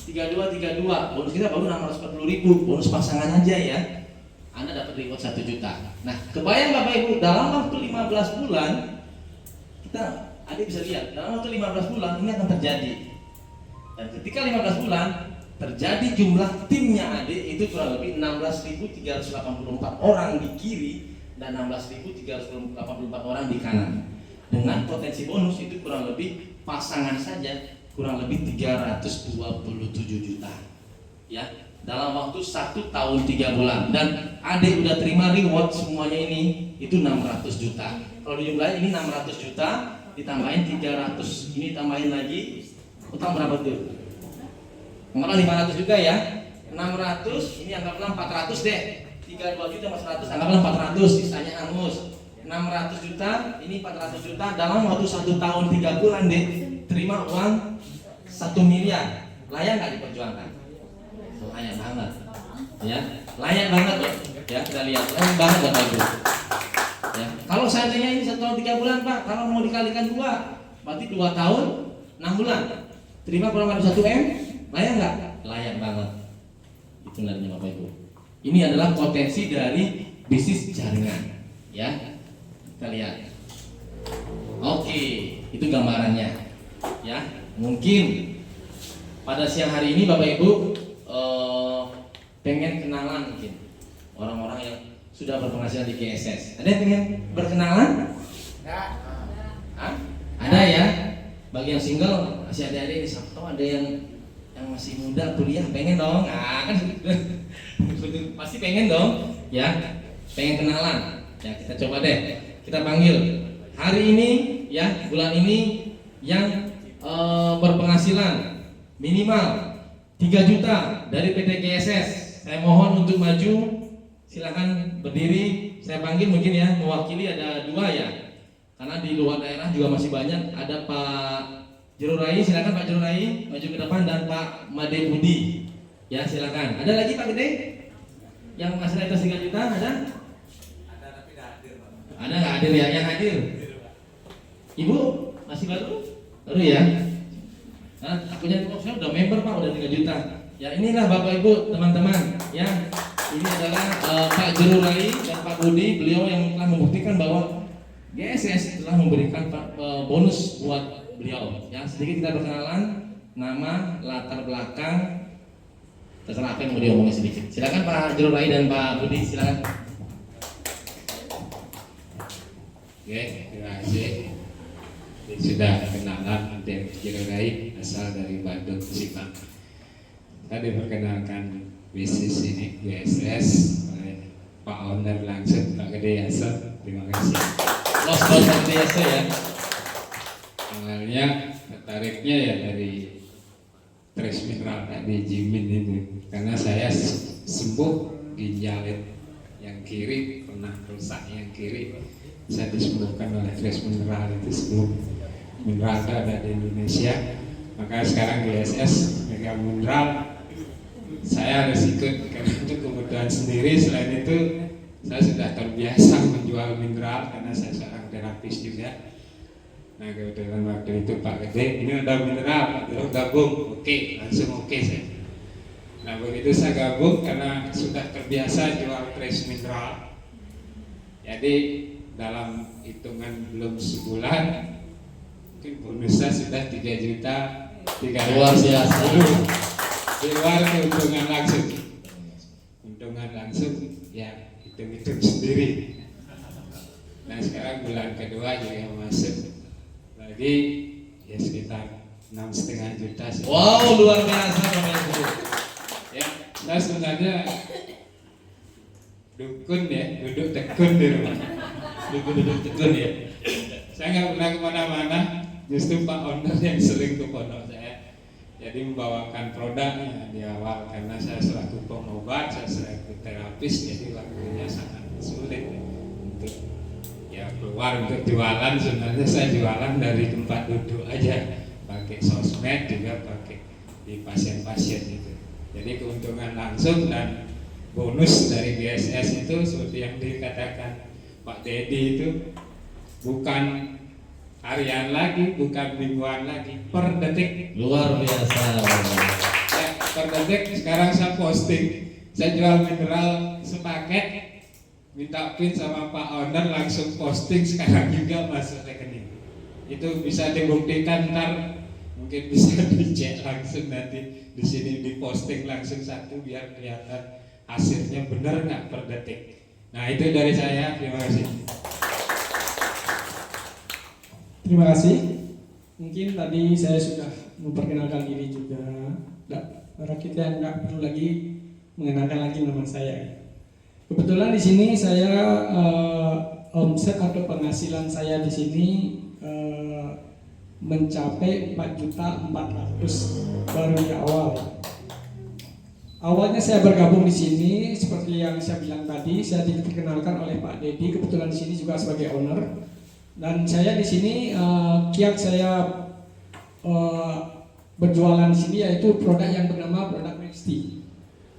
32, bonus kita baru 640.000, bonus pasangan aja ya. Anda dapat reward 1 juta. Nah, kebayang Bapak Ibu, dalam waktu 15 bulan kita, adik bisa lihat, dalam waktu 15 bulan ini akan terjadi. Dan ketika 15 bulan terjadi, jumlah timnya adik itu kurang lebih 16.384 orang di kiri dan 16.384 orang di kanan. Dengan potensi bonus itu kurang lebih pasangan saja kurang lebih 327 juta. Ya, dalam waktu 1 tahun 3 bulan. Dan adik udah terima reward semuanya ini itu 600 juta. Kalau dijumlahin ini 600 juta ditambahin 300, ini tambahin lagi utang berapa tuh? Anggaplah 500 juga ya. 600, ini anggaplah 400 deh. 32 juta mas 100, anggaplah 400, sisanya hangus. 600 juta, ini 400 juta dalam waktu 1 tahun 3 bulan deh. Terima uang 1 miliar. Layak nggak diperjuangkan? Layak banget. Ya, layak banget loh. Ya, kita lihat layak banget Bapak Ibu. Ya, kalau seandainya ini 1 tahun 3 bulan Pak, kalau mau dikalikan 2, berarti 2 tahun 6 bulan. Terima kurang lebih 1 M. Layak nggak? Layak banget. Itu namanya Bapak Ibu. Ini adalah potensi dari bisnis jaringan. Ya, kita lihat. Oke, itu gambarannya. Ya, mungkin pada siang hari ini Bapak Ibu pengen kenalan mungkin orang-orang yang sudah berpenghasilan di GSS. Ada yang pengen berkenalan? Hah? Ada ya. Bagi yang single, masih ada ini, siapa tahu ada yang masih muda kuliah pengen dong. Nah, kan pasti pengen dong, ya. Pengen kenalan. Ya, kita coba deh. Kita panggil hari ini ya, bulan ini yang berpenghasilan minimal 3 juta dari PT GSS. Saya mohon untuk maju. Silakan berdiri. Saya panggil mungkin ya, mewakili ada 2 ya. Karena di luar daerah juga masih banyak. Ada Pak Jerurai, silakan Pak Jerurai maju ke depan, dan Pak Made Budi. Ya, silakan. Ada lagi Pak Gede? Yang masih atas 3 juta ada? Ada tapi tidak hadir, Pak. Ada nggak hadir ya? Yang hadir? Ibu masih baru? Baru ya? Nah, akunya saya udah member Pak, udah 3 juta. Ya, inilah Bapak Ibu, teman-teman. Ya, ini adalah Pak Jerurai dan Pak Budi. Beliau yang telah membuktikan bahwa GSS telah memberikan bonus buat beliau. Yang sedikit kita perkenalan, nama, latar belakang, terserah apa yang mau diomongin sedikit. Silakan Pak Jerurai dan Pak Budi, silakan. Oke, terima kasih. Sudah kenalan, Pak Jerurai, asal dari Bandung, Sipang. Tadi perkenalkan bisnis ini GSS oleh Pak Owner langsung, Pak Gede Yasa. Terima kasih. Los Pak Gede Yasa ya. Awalnya tertariknya ya dari trace mineral tadi Jimin itu, karena saya sembuh ginjal yang kiri pernah rusak, yang kiri saya disembuhkan oleh trace mineral itu sebelum mineral ada di Indonesia. Maka sekarang GSS megang mineral, saya harus ikut karena itu kebutuhan sendiri. Selain itu saya sudah terbiasa menjual mineral karena saya seorang terapis juga. Nah, kebetulan waktu itu Pak Gede, ini udah mineral, Pak gabung, oke, langsung oke saya. Nah, begitu saya gabung karena sudah terbiasa jual trace mineral. Jadi dalam hitungan belum sebulan, mungkin bonusnya sudah 3 juta 300. Luar biasa. Di luar keuntungan langsung. Keuntungan langsung ya hitung-hitung sendiri. Nah, sekarang bulan kedua juga masuk lagi ya sekitar 6,5 juta. Wow, luar biasa Bapak Ibu. Ya, saya sebenarnya dukun ya, duduk tekun di rumah. Duduk tekun ya. Saya nggak pernah kemana-mana, justru Pak Owner yang sering ke pondok saya. Jadi membawakan produknya di awal, karena saya selaku pengobat, saya selaku terapis, jadi waktunya sangat sulit untuk ya keluar keluar untuk jualan, sebenarnya saya jualan dari tempat duduk aja, pakai sosmed juga pakai di pasien-pasien itu. Jadi keuntungan langsung dan bonus dari GSS itu seperti yang dikatakan Pak Dedi itu bukan harian lagi, bukan mingguan lagi, per detik. Luar biasa. Ya, per detik sekarang saya posting, saya jual mineral sepaket, minta pin sama Pak Owner, langsung posting sekarang juga masuk rekening. Itu bisa dibuktikan, ntar mungkin bisa dicek langsung nanti di sini diposting langsung satu biar kelihatan hasilnya benar nggak per detik. Nah itu dari saya, terima kasih. Terima kasih. Mungkin tadi saya sudah memperkenalkan diri juga. Para kita nggak perlu lagi mengenalkan lagi nama saya. Kebetulan di sini saya omset atau penghasilan saya di sini mencapai 4.400.000 baru di awal. Awalnya saya bergabung di sini seperti yang saya bilang tadi, saya diperkenalkan oleh Pak Dedi, kebetulan di sini juga sebagai owner. Dan saya di sini kiat saya berjualan di sini yaitu produk yang bernama produk Mexti.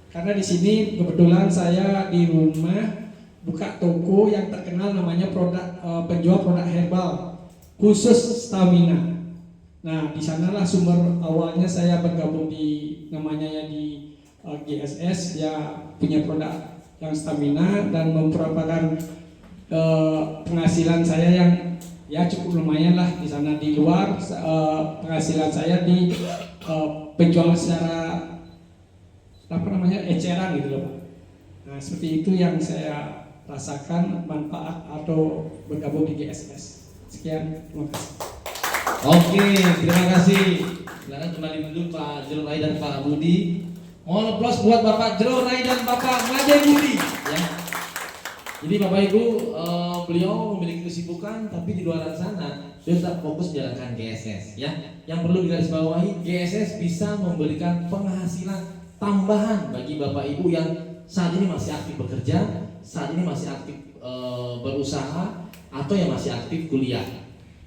Karena di sini kebetulan saya di rumah buka toko yang terkenal namanya penjual produk herbal khusus stamina. Nah, di sanalah sumber awalnya saya bergabung di namanya ya di GSS ya, punya produk yang stamina dan merupakan penghasilan saya yang ya cukup lumayan lah di sana. Di luar penghasilan saya di penjual secara eceran gitu loh Pak. Nah seperti itu yang saya rasakan manfaat atau bergabung di GSS. Sekian, terima kasih. Oke, terima kasih. Silakan kembali dulu Pak Jero Rai dan Pak Budi. Mohon aplaus buat Bapak Jero Rai dan Bapak Made Budi. Ya. Jadi Bapak Ibu, beliau memiliki kesibukan, tapi di luar sana dia tetap fokus menjalankan GSS. Ya, yang perlu digarisbawahi, GSS bisa memberikan penghasilan tambahan bagi Bapak Ibu yang saat ini masih aktif bekerja, saat ini masih aktif berusaha, atau yang masih aktif kuliah.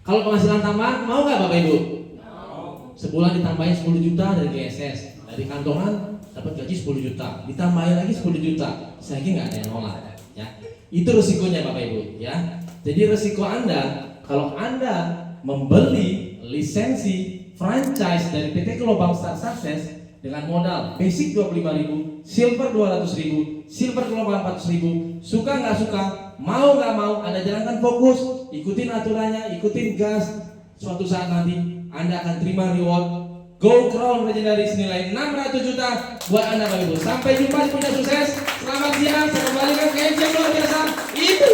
Kalau penghasilan tambahan, mau nggak Bapak Ibu? Mau. Sebulan ditambahin 10 juta dari GSS, dari kantongan dapat gaji 10 juta, ditambahin lagi 10 juta, saya kira nggak ada yang nolak. Ya. Itu resikonya Bapak Ibu, ya. Jadi resiko Anda kalau Anda membeli lisensi franchise dari PT Global Star Success dengan modal basic 25.000, silver 200.000, silver global 400.000, suka nggak suka, mau nggak mau, Anda jalankan fokus, ikutin aturannya, ikutin gas, suatu saat nanti Anda akan terima reward Gold Crown Legendary senilai 600 juta buat Anda Bapak Ibu. Sampai jumpa di Punya Sukses. Selamat siang, saya kembalikan ke MC yang luar biasa. Ibu